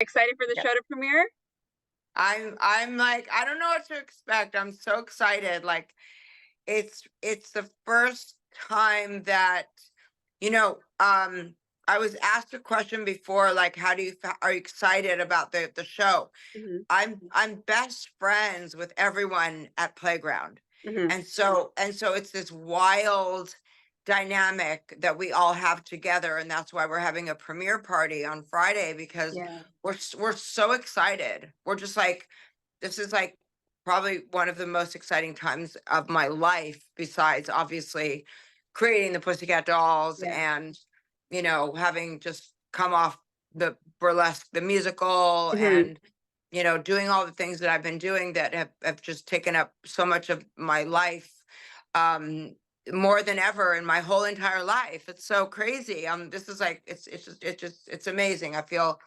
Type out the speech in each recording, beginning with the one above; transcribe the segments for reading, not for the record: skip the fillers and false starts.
Excited for the Yeah. show to premiere? I'm like, I don't know what to expect. I'm so excited. Like it's the first time that, you know, I was asked a question before, like, how do you are you excited about the show? Mhm, I'm best friends with everyone at Playground. mhm. And so it's this wild dynamic that we all have together, and that's why we're having a premiere party on Friday, because Yeah. we're so excited. We're just like, this is like probably one of the most exciting times of my life, besides obviously creating the Pussycat Dolls Yeah. and, having just come off the burlesque, the musical, Mhm. and doing all the things that I've been doing that have just taken up so much of my life, um, more than ever in my whole entire life. It's so crazy. This is like, it's amazing. I feel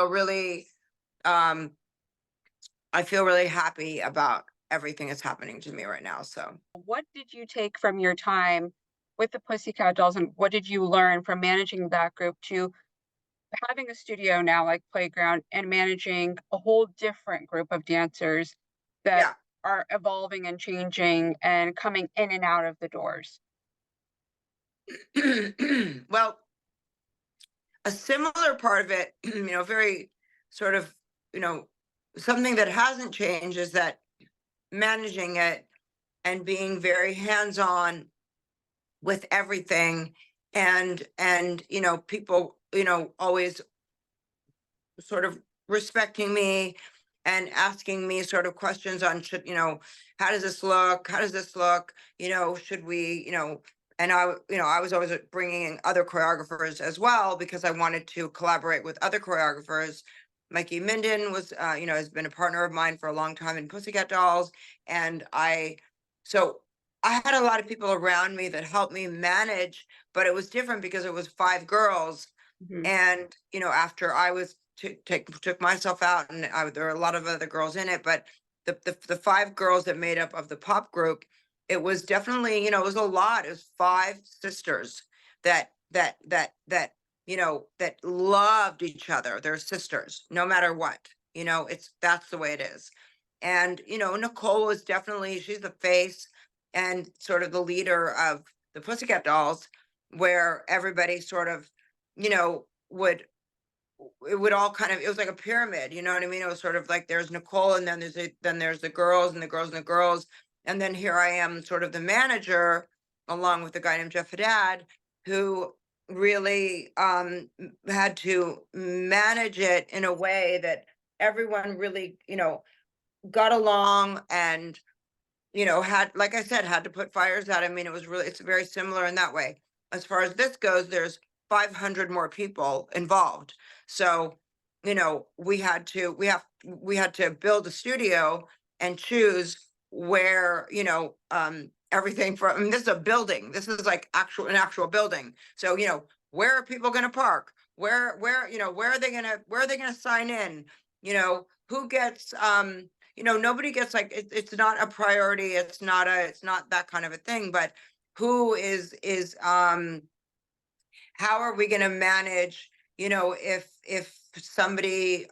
really, um, I feel really happy about everything that's happening to me right now. So. What did you take from your time with the Pussycat Dolls, and what did you learn from managing that group to having a studio now like Playground and managing a whole different group of dancers that Yeah. are evolving and changing and coming in and out of the doors? Well, a similar part of it, very sort of, you know, something that hasn't changed is that managing it and being very hands-on with everything, and people, always sort of respecting me and asking me sort of questions on, how does this look? How does this look? Should we, and I was always bringing in other choreographers as well, because I wanted to collaborate with other choreographers. Mikey Minden has been a partner of mine for a long time in Pussycat Dolls. And so I had a lot of people around me that helped me manage, but it was different because it was five girls. Mhm. And after I was took myself out, and there were a lot of other girls in it, but the five girls that made up of the pop group, it was definitely, it was a lot. It was five sisters that loved each other. They're sisters no matter what. That's the way it is. And Nicole was definitely, she's the face and sort of the leader of the Pussycat Dolls, where everybody sort of, you know would it would all kind of, it was like a pyramid, you know what I mean? It was sort of like, there's Nicole, and then there's the girls, and the girls, and the girls. And then here I am, sort of the manager, along with a guy named Jeff Haddad, who really had to manage it in a way that everyone really, got along, and had, like I said, had to put fires out. I mean, it's very similar in that way. As far as this goes, there's 500 more people involved. So, we had to build a studio and choose where, everything from, I mean, this is a building. This is like an actual building. So, where are people going to park? Where are they going to sign in? Who gets, nobody gets, like, it's not a priority. It's not that kind of a thing. But who is how are we going to manage, if somebody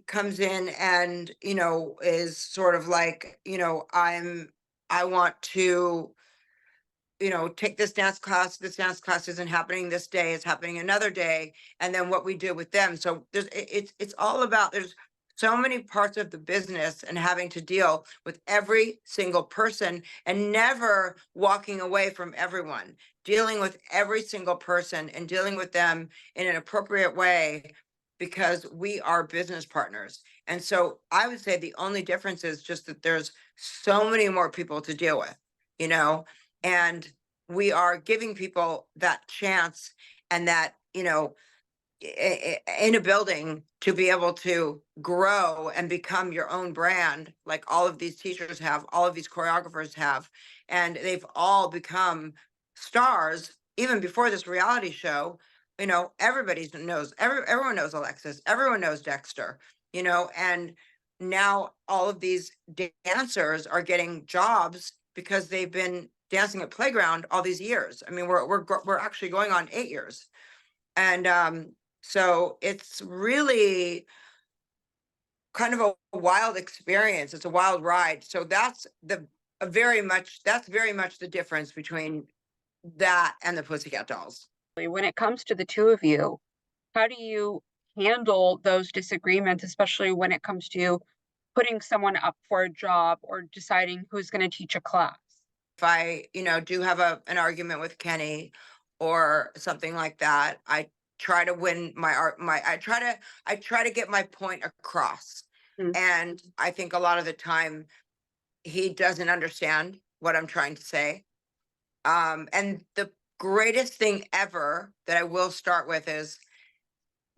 comes in and is sort of like, I want to, take this dance class isn't happening this day, it's happening another day. And then what we do with them. So it's all about, there's so many parts of the business, and having to deal with every single person, and never walking away from everyone, dealing with every single person and dealing with them in an appropriate way, because we are business partners. And so I would say the only difference is just that there's so many more people to deal with, you know and we are giving people that chance, and that, in a building, to be able to grow and become your own brand, like all of these teachers have, all of these choreographers have. And they've all become stars even before this reality show. Everyone knows Alexis, everyone knows Dexter, and now all of these dancers are getting jobs because they've been dancing at Playground all these years. I mean, we're actually going on 8 years. And So it's really kind of a wild experience. It's a wild ride. So that's the that's very much the difference between that and the Pussycat Dolls. When it comes to the two of you, how do you handle those disagreements, especially when it comes to putting someone up for a job or deciding who's going to teach a class? If I, do have an argument with Kenny or something like that, I try to win my art my I try to get my point across. Mm, And I think a lot of the time he doesn't understand what I'm trying to say. And the greatest thing ever that I will start with is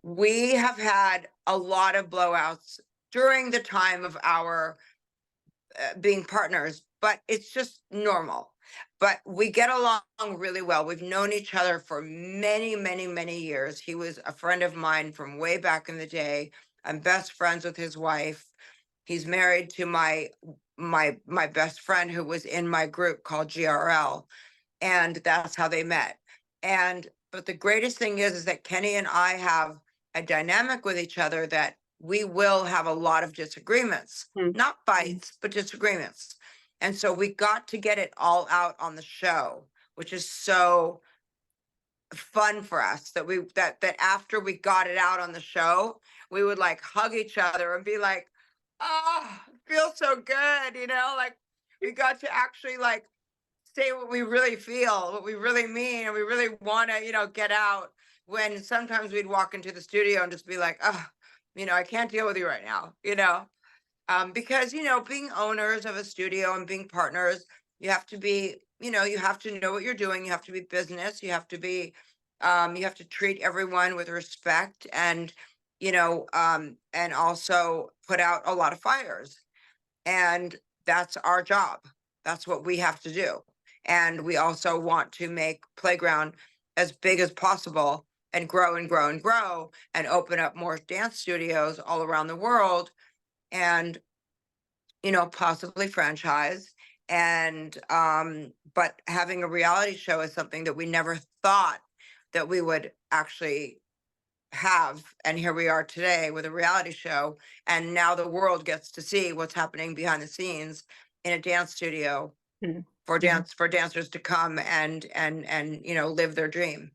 we have had a lot of blowouts during the time of our being partners, but it's just normal. But we get along really well. We've known each other for many, many, many years. He was a friend of mine from way back in the day. I'm best friends with his wife. He's married to my best friend who was in my group called GRL, and that's how they met. And but the greatest thing is that Kenny and I have a dynamic with each other that we will have a lot of disagreements, mm, not fights, but disagreements. And so we got to get it all out on the show, which is so fun for us that that after we got it out on the show, we would like hug each other and be like, oh, it feels so good, like we got to actually like say what we really feel, what we really mean, and we really want to, get out. When sometimes we'd walk into the studio and just be like, oh, I can't deal with you right now, because being owners of a studio and being partners, you have to be, you have to know what you're doing. You have to be business. You have to be, you have to treat everyone with respect, and also put out a lot of fires. And that's our job. That's what we have to do. And we also want to make Playground as big as possible and grow and grow and grow and open up more dance studios all around the world and, possibly franchise. And, but having a reality show is something that we never thought that we would actually have. And here we are today with a reality show. And now the world gets to see what's happening behind the scenes in a dance studio mm. for dancers to come and live their dream.